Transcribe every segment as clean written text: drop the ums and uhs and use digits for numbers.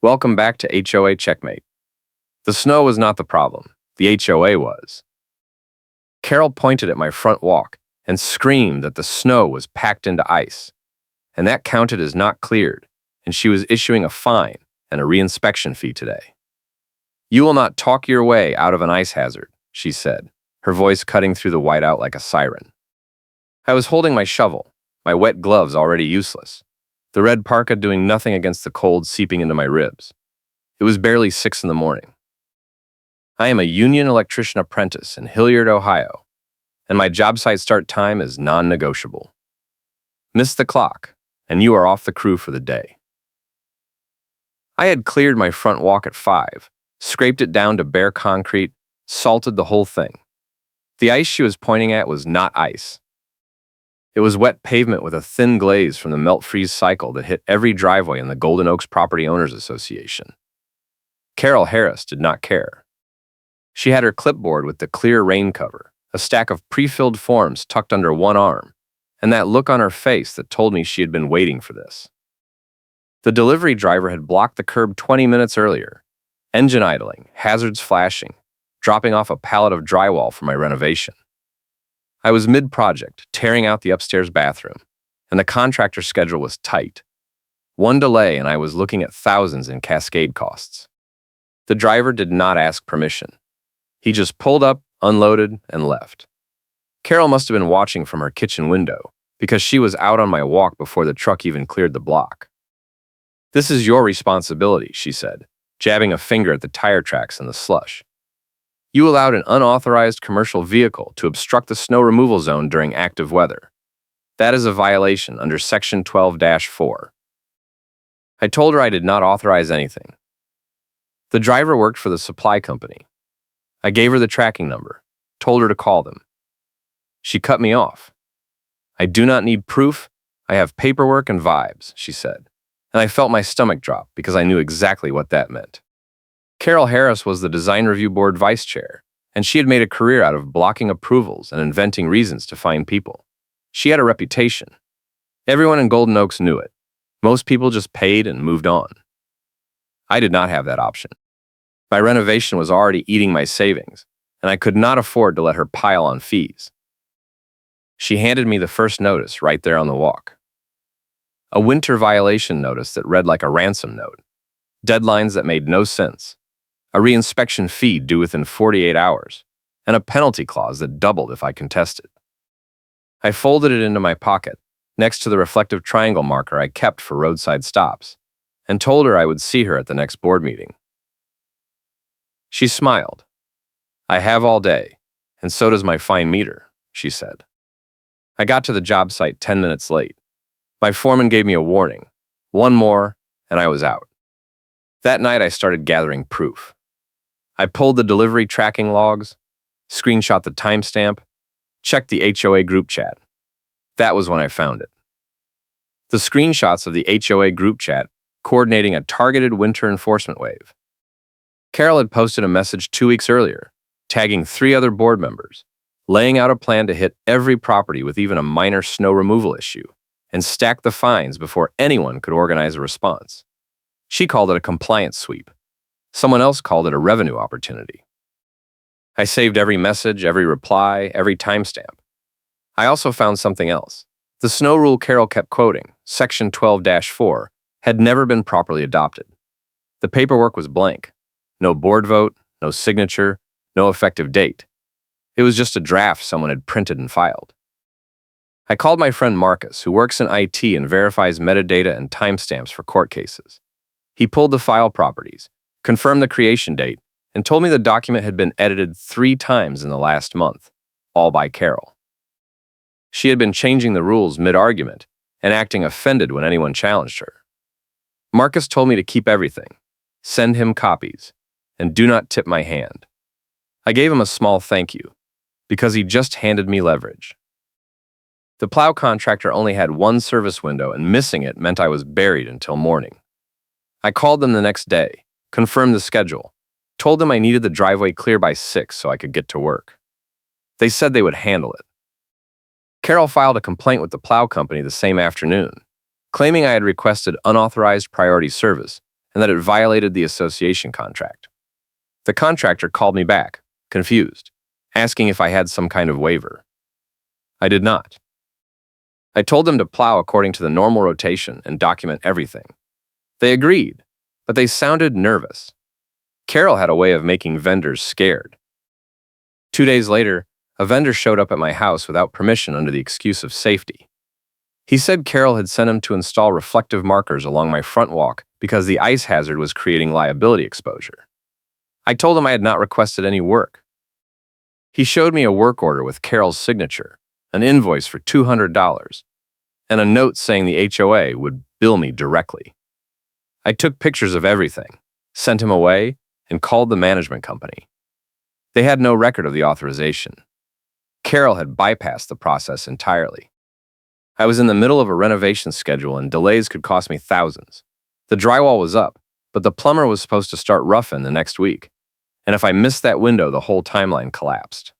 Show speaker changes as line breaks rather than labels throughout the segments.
Welcome back to HOA Checkmate. The snow was not the problem. The HOA was. Carol pointed at my front walk and screamed that the snow was packed into ice, and that counted as not cleared, and she was issuing a fine and a reinspection fee today. You will not talk your way out of an ice hazard, she said, her voice cutting through the whiteout like a siren. I was holding my shovel, my wet gloves already useless, the red parka doing nothing against the cold seeping into my ribs. It was barely 6 in the morning. I am a union electrician apprentice in Hilliard, Ohio, and my job site start time is non-negotiable. Miss the clock, and you are off the crew for the day. I had cleared my front walk at 5, scraped it down to bare concrete, salted the whole thing. The ice she was pointing at was not ice. It was wet pavement with a thin glaze from the melt-freeze cycle that hit every driveway in the Golden Oaks Property Owners Association. Carol Harris did not care. She had her clipboard with the clear rain cover, a stack of pre-filled forms tucked under one arm, and that look on her face that told me she had been waiting for this. The delivery driver had blocked the curb 20 minutes earlier, engine idling, hazards flashing, dropping off a pallet of drywall for my renovation. I was mid-project, tearing out the upstairs bathroom, and the contractor's schedule was tight. One delay and I was looking at thousands in cascade costs. The driver did not ask permission. He just pulled up, unloaded, and left. Carol must have been watching from her kitchen window, because she was out on my walk before the truck even cleared the block. "This is your responsibility," she said, jabbing a finger at the tire tracks in the slush. "You allowed an unauthorized commercial vehicle to obstruct the snow removal zone during active weather. That is a violation under Section 12-4. I told her I did not authorize anything. The driver worked for the supply company. I gave her the tracking number, told her to call them. She cut me off. "I do not need proof. I have paperwork and vibes," she said, and I felt my stomach drop because I knew exactly what that meant. Carol Harris was the Design Review Board vice chair, and she had made a career out of blocking approvals and inventing reasons to fine people. She had a reputation. Everyone in Golden Oaks knew it. Most people just paid and moved on. I did not have that option. My renovation was already eating my savings, and I could not afford to let her pile on fees. She handed me the first notice right there on the walk. A winter violation notice that read like a ransom note. Deadlines that made no sense. A reinspection fee due within 48 hours, and a penalty clause that doubled if I contested. I folded it into my pocket, next to the reflective triangle marker I kept for roadside stops, and told her I would see her at the next board meeting. She smiled. "I have all day, and so does my fine meter," she said. I got to the job site 10 minutes late. My foreman gave me a warning. One more, and I was out. That night I started gathering proof. I pulled the delivery tracking logs, screenshot the timestamp, checked the HOA group chat. That was when I found it. The screenshots of the HOA group chat coordinating a targeted winter enforcement wave. Carol had posted a message 2 weeks earlier, tagging 3 other board members, laying out a plan to hit every property with even a minor snow removal issue, and stack the fines before anyone could organize a response. She called it a compliance sweep. Someone else called it a revenue opportunity. I saved every message, every reply, every timestamp. I also found something else. The snow rule Carol kept quoting, Section 12-4, had never been properly adopted. The paperwork was blank. No board vote, no signature, no effective date. It was just a draft someone had printed and filed. I called my friend Marcus, who works in IT and verifies metadata and timestamps for court cases. He pulled the file properties, confirmed the creation date, and told me the document had been edited 3 times in the last month, all by Carol. She had been changing the rules mid-argument and acting offended when anyone challenged her. Marcus told me to keep everything, send him copies, and do not tip my hand. I gave him a small thank you, because he just handed me leverage. The plow contractor only had one service window, and missing it meant I was buried until morning. I called them the next day, confirmed the schedule, told them I needed the driveway clear by 6 so I could get to work. They said they would handle it. Carol filed a complaint with the plow company the same afternoon, claiming I had requested unauthorized priority service and that it violated the association contract. The contractor called me back, confused, asking if I had some kind of waiver. I did not. I told them to plow according to the normal rotation and document everything. They agreed, but they sounded nervous. Carol had a way of making vendors scared. 2 days later, a vendor showed up at my house without permission under the excuse of safety. He said Carol had sent him to install reflective markers along my front walk because the ice hazard was creating liability exposure. I told him I had not requested any work. He showed me a work order with Carol's signature, an invoice for $200, and a note saying the HOA would bill me directly. I took pictures of everything, sent him away, and called the management company. They had no record of the authorization. Carol had bypassed the process entirely. I was in the middle of a renovation schedule and delays could cost me thousands. The drywall was up, but the plumber was supposed to start roughing the next week, and if I missed that window, the whole timeline collapsed.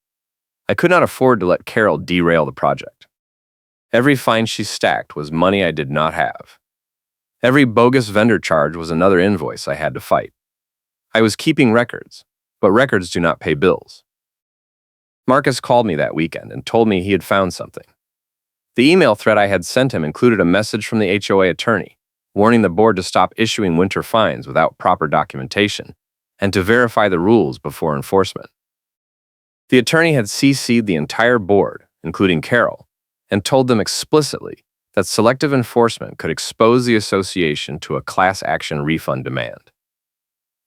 I could not afford to let Carol derail the project. Every fine she stacked was money I did not have. Every bogus vendor charge was another invoice I had to fight. I was keeping records, but records do not pay bills. Marcus called me that weekend and told me he had found something. The email thread I had sent him included a message from the HOA attorney, warning the board to stop issuing winter fines without proper documentation and to verify the rules before enforcement. The attorney had CC'd the entire board, including Carol, and told them explicitly that selective enforcement could expose the association to a class action refund demand.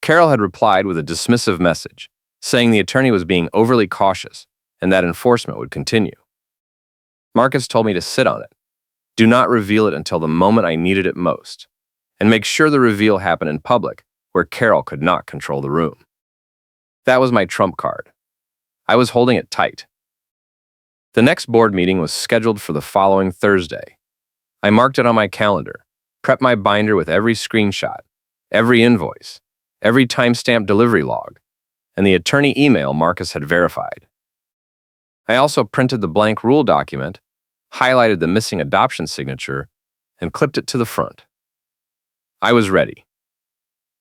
Carol had replied with a dismissive message, saying the attorney was being overly cautious and that enforcement would continue. Marcus told me to sit on it, do not reveal it until the moment I needed it most, and make sure the reveal happened in public where Carol could not control the room. That was my trump card. I was holding it tight. The next board meeting was scheduled for the following Thursday. I marked it on my calendar, prepped my binder with every screenshot, every invoice, every timestamp delivery log, and the attorney email Marcus had verified. I also printed the blank rule document, highlighted the missing adoption signature, and clipped it to the front. I was ready.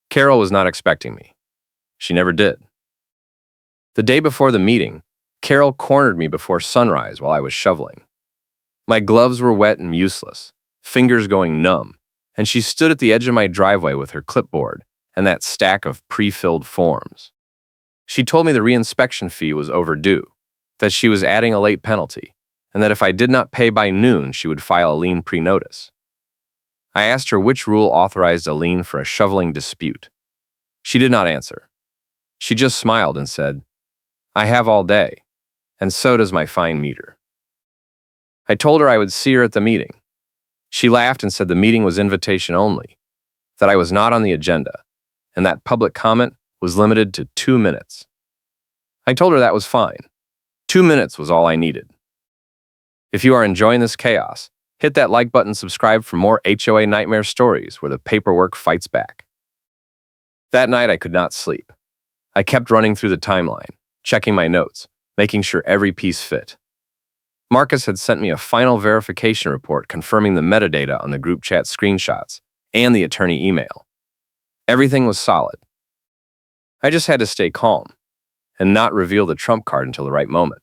Carol was not expecting me. She never did. The day before the meeting, Carol cornered me before sunrise while I was shoveling. My gloves were wet and useless, fingers going numb, and she stood at the edge of my driveway with her clipboard and that stack of pre-filled forms. She told me the reinspection fee was overdue, that she was adding a late penalty, and that if I did not pay by noon, she would file a lien pre-notice. I asked her which rule authorized a lien for a shoveling dispute. She did not answer. She just smiled and said, "I have all day, and so does my fine meter." I told her I would see her at the meeting. She laughed and said the meeting was invitation only, that I was not on the agenda, and that public comment was limited to 2 minutes. I told her that was fine. 2 minutes was all I needed. If you are enjoying this chaos, hit that like button, subscribe for more HOA nightmare stories where the paperwork fights back. That night I could not sleep. I kept running through the timeline, checking my notes, making sure every piece fit. Marcus had sent me a final verification report confirming the metadata on the group chat screenshots and the attorney email. Everything was solid. I just had to stay calm and not reveal the trump card until the right moment.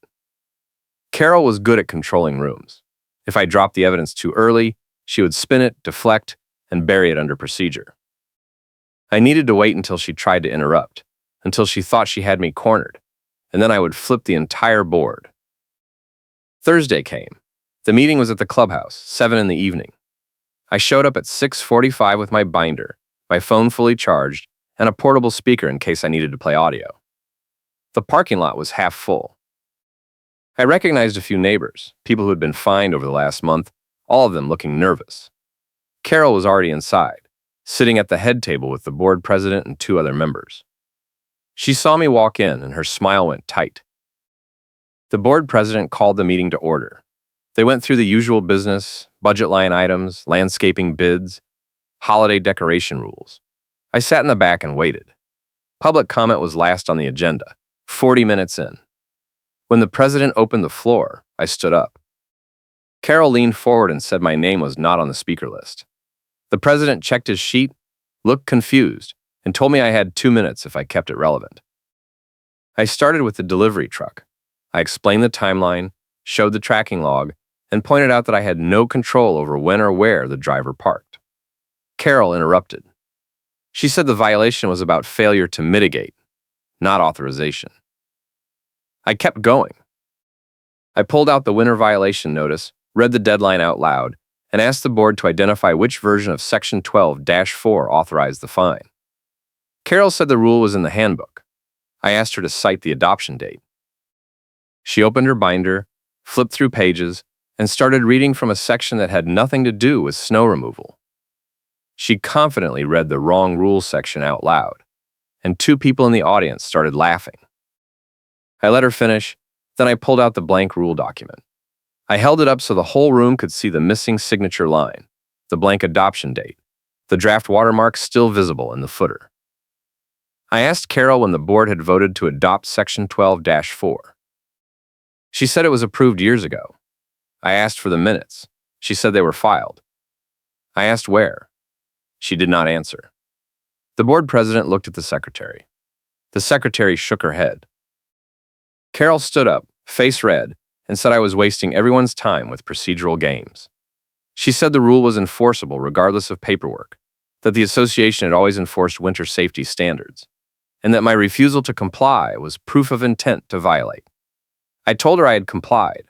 Carol was good at controlling rooms. If I dropped the evidence too early, she would spin it, deflect, and bury it under procedure. I needed to wait until she tried to interrupt, until she thought she had me cornered, and then I would flip the entire board. Thursday came. The meeting was at the clubhouse, 7 in the evening. I showed up at 6:45 with my binder, my phone fully charged, and a portable speaker in case I needed to play audio. The parking lot was half full. I recognized a few neighbors, people who had been fined over the last month, all of them looking nervous. Carol was already inside, sitting at the head table with the board president and 2 other members. She saw me walk in and her smile went tight. The board president called the meeting to order. They went through the usual business, budget line items, landscaping bids, holiday decoration rules. I sat in the back and waited. Public comment was last on the agenda, 40 minutes in. When the president opened the floor, I stood up. Carol leaned forward and said my name was not on the speaker list. The president checked his sheet, looked confused, and told me I had 2 minutes if I kept it relevant. I started with the delivery truck. I explained the timeline, showed the tracking log, and pointed out that I had no control over when or where the driver parked. Carol interrupted. She said the violation was about failure to mitigate, not authorization. I kept going. I pulled out the winter violation notice, read the deadline out loud, and asked the board to identify which version of Section 12-4 authorized the fine. Carol said the rule was in the handbook. I asked her to cite the adoption date. She opened her binder, flipped through pages, and started reading from a section that had nothing to do with snow removal. She confidently read the wrong rule section out loud, and 2 people in the audience started laughing. I let her finish, then I pulled out the blank rule document. I held it up so the whole room could see the missing signature line, the blank adoption date, the draft watermark still visible in the footer. I asked Carol when the board had voted to adopt Section 12-4. She said it was approved years ago. I asked for the minutes. She said they were filed. I asked where. She did not answer. The board president looked at the secretary. The secretary shook her head. Carol stood up, face red, and said I was wasting everyone's time with procedural games. She said the rule was enforceable regardless of paperwork, that the association had always enforced winter safety standards, and that my refusal to comply was proof of intent to violate. I told her I had complied.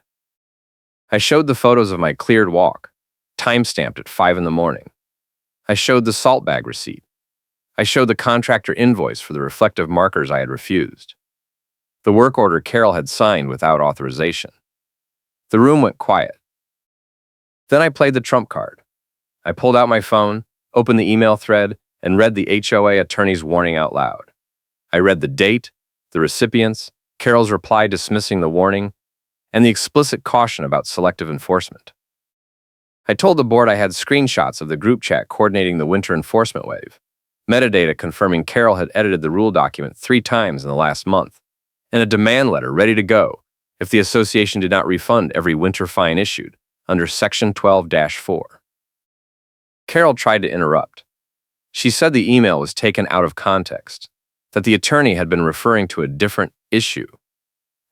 I showed the photos of my cleared walk, time-stamped at 5 in the morning. I showed the salt bag receipt. I showed the contractor invoice for the reflective markers I had refused. The work order Carol had signed without authorization. The room went quiet. Then I played the trump card. I pulled out my phone, opened the email thread, and read the HOA attorney's warning out loud. I read the date, the recipients, Carol's reply dismissing the warning, and the explicit caution about selective enforcement. I told the board I had screenshots of the group chat coordinating the winter enforcement wave, metadata confirming Carol had edited the rule document 3 times in the last month, and a demand letter ready to go if the association did not refund every winter fine issued under Section 12-4. Carol tried to interrupt. She said the email was taken out of context, that the attorney had been referring to a different issue,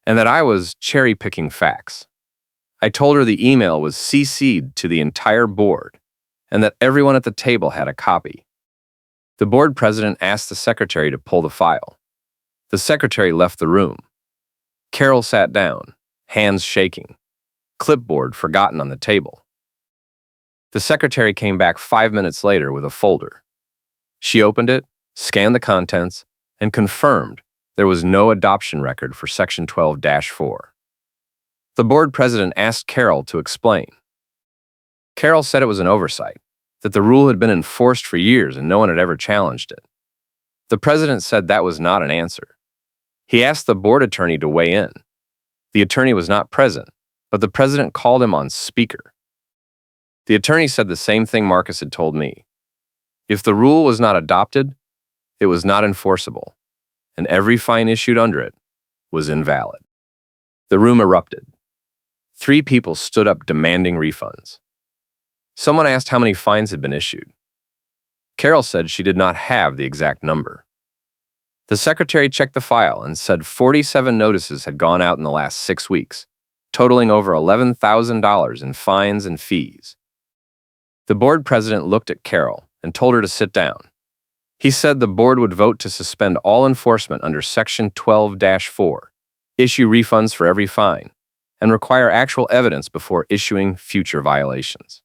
and that I was cherry-picking facts. I told her the email was CC'd to the entire board, and that everyone at the table had a copy. The board president asked the secretary to pull the file. The secretary left the room. Carol sat down, hands shaking, clipboard forgotten on the table. The secretary came back 5 minutes later with a folder. She opened it, scanned the contents, and confirmed there was no adoption record for Section 12-4. The board president asked Carol to explain. Carol said it was an oversight, that the rule had been enforced for years and no one had ever challenged it. The president said that was not an answer. He asked the board attorney to weigh in. The attorney was not present, but the president called him on speaker. The attorney said the same thing Marcus had told me. If the rule was not adopted, it was not enforceable, and every fine issued under it was invalid. The room erupted. 3 people stood up demanding refunds. Someone asked how many fines had been issued. Carol said she did not have the exact number. The secretary checked the file and said 47 notices had gone out in the last 6 weeks, totaling over $11,000 in fines and fees. The board president looked at Carol and told her to sit down. He said the board would vote to suspend all enforcement under Section 12-4, issue refunds for every fine, and require actual evidence before issuing future violations.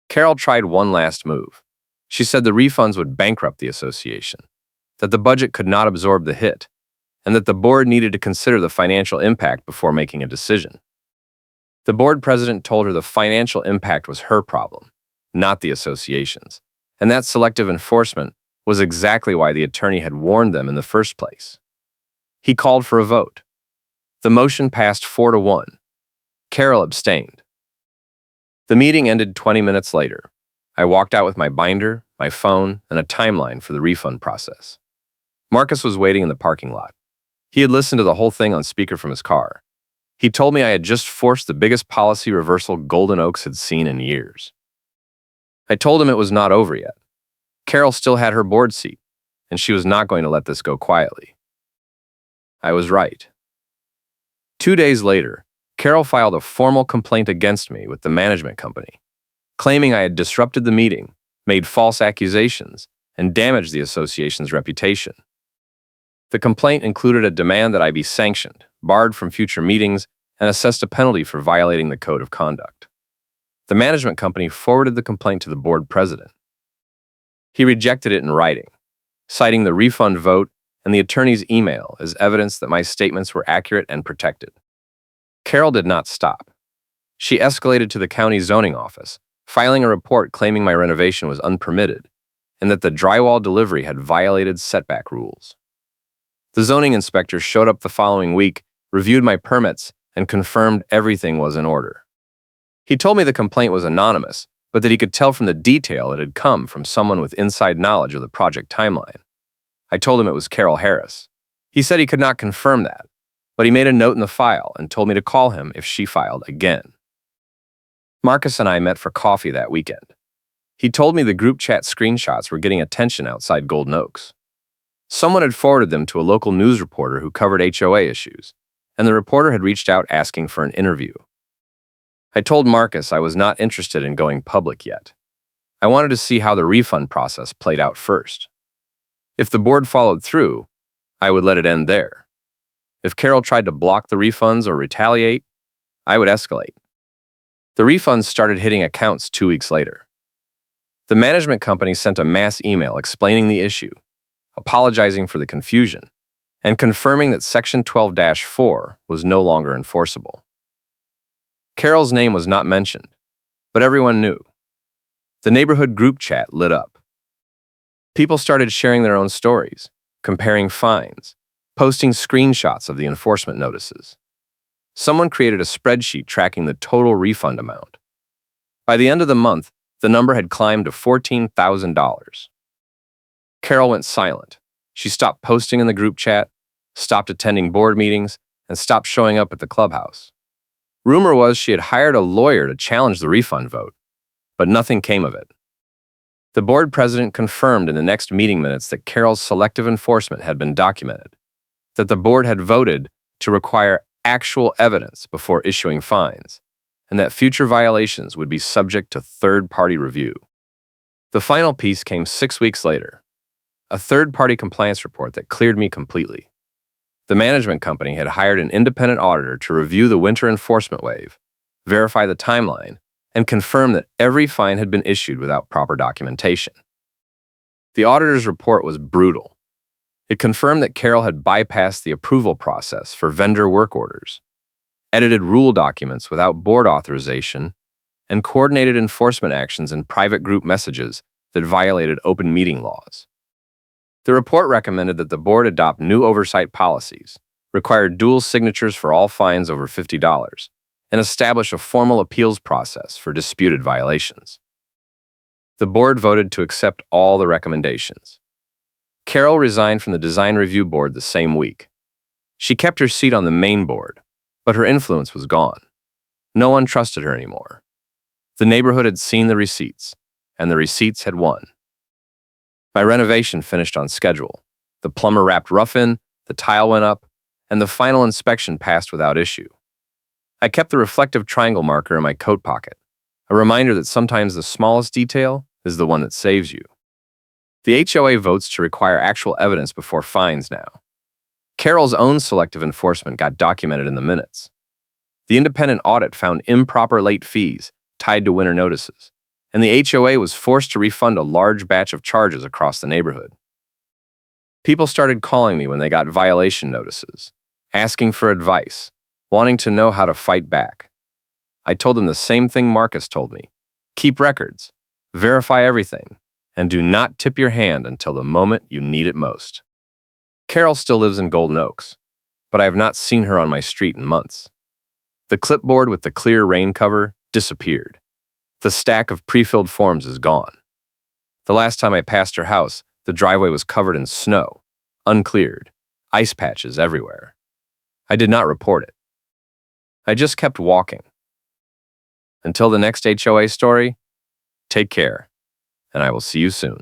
Carol tried one last move. She said the refunds would bankrupt the association, that the budget could not absorb the hit, and that the board needed to consider the financial impact before making a decision. The board president told her the financial impact was her problem, not the association's, and that selective enforcement was exactly why the attorney had warned them in the first place. He called for a vote. The motion passed 4-1. Carol abstained. The meeting ended 20 minutes later. I walked out with my binder, my phone, and a timeline for the refund process. Marcus was waiting in the parking lot. He had listened to the whole thing on speaker from his car. He told me I had just forced the biggest policy reversal Golden Oaks had seen in years. I told him it was not over yet. Carol still had her board seat, and she was not going to let this go quietly. I was right. 2 days later, Carol filed a formal complaint against me with the management company, claiming I had disrupted the meeting, made false accusations, and damaged the association's reputation. The complaint included a demand that I be sanctioned, barred from future meetings, and assessed a penalty for violating the code of conduct. The management company forwarded the complaint to the board president. He rejected it in writing, citing the refund vote and the attorney's email as evidence that my statements were accurate and protected. Carol did not stop. She escalated to the county zoning office, filing a report claiming my renovation was unpermitted and that the drywall delivery had violated setback rules. The zoning inspector showed up the following week, reviewed my permits, and confirmed everything was in order. He told me the complaint was anonymous, but that he could tell from the detail it had come from someone with inside knowledge of the project timeline. I told him it was Carol Harris. He said he could not confirm that, but he made a note in the file and told me to call him if she filed again. Marcus and I met for coffee that weekend. He told me the group chat screenshots were getting attention outside Golden Oaks. Someone had forwarded them to a local news reporter who covered HOA issues, and the reporter had reached out asking for an interview. I told Marcus I was not interested in going public yet. I wanted to see how the refund process played out first. If the board followed through, I would let it end there. If Carol tried to block the refunds or retaliate, I would escalate. The refunds started hitting accounts 2 weeks later. The management company sent a mass email explaining the issue, apologizing for the confusion, and confirming that Section 12-4 was no longer enforceable. Carol's name was not mentioned, but everyone knew. The neighborhood group chat lit up. People started sharing their own stories, comparing fines, posting screenshots of the enforcement notices. Someone created a spreadsheet tracking the total refund amount. By the end of the month, the number had climbed to $14,000. Carol went silent. She stopped posting in the group chat, stopped attending board meetings, and stopped showing up at the clubhouse. Rumor was she had hired a lawyer to challenge the refund vote, but nothing came of it. The board president confirmed in the next meeting minutes that Carol's selective enforcement had been documented, that the board had voted to require actual evidence before issuing fines, and that future violations would be subject to third-party review. The final piece came 6 weeks later, a third-party compliance report that cleared me completely. The management company had hired an independent auditor to review the winter enforcement wave, verify the timeline, and confirm that every fine had been issued without proper documentation. The auditor's report was brutal. It confirmed that Carol had bypassed the approval process for vendor work orders, edited rule documents without board authorization, and coordinated enforcement actions in private group messages that violated open meeting laws. The report recommended that the board adopt new oversight policies, require dual signatures for all fines over $50, and establish a formal appeals process for disputed violations. The board voted to accept all the recommendations. Carol resigned from the design review board the same week. She kept her seat on the main board, but her influence was gone. No one trusted her anymore. The neighborhood had seen the receipts, and the receipts had won. My renovation finished on schedule. The plumber wrapped rough in, the tile went up, and the final inspection passed without issue. I kept the reflective triangle marker in my coat pocket, a reminder that sometimes the smallest detail is the one that saves you. The HOA votes to require actual evidence before fines now. Carol's own selective enforcement got documented in the minutes. The independent audit found improper late fees tied to winter notices, and the HOA was forced to refund a large batch of charges across the neighborhood. People started calling me when they got violation notices, asking for advice, wanting to know how to fight back. I told them the same thing Marcus told me. Keep records, verify everything, and do not tip your hand until the moment you need it most. Carol still lives in Golden Oaks, but I have not seen her on my street in months. The clipboard with the clear rain cover disappeared. The stack of pre-filled forms is gone. The last time I passed her house, the driveway was covered in snow, uncleared, ice patches everywhere. I did not report it. I just kept walking. Until the next HOA story, take care, and I will see you soon.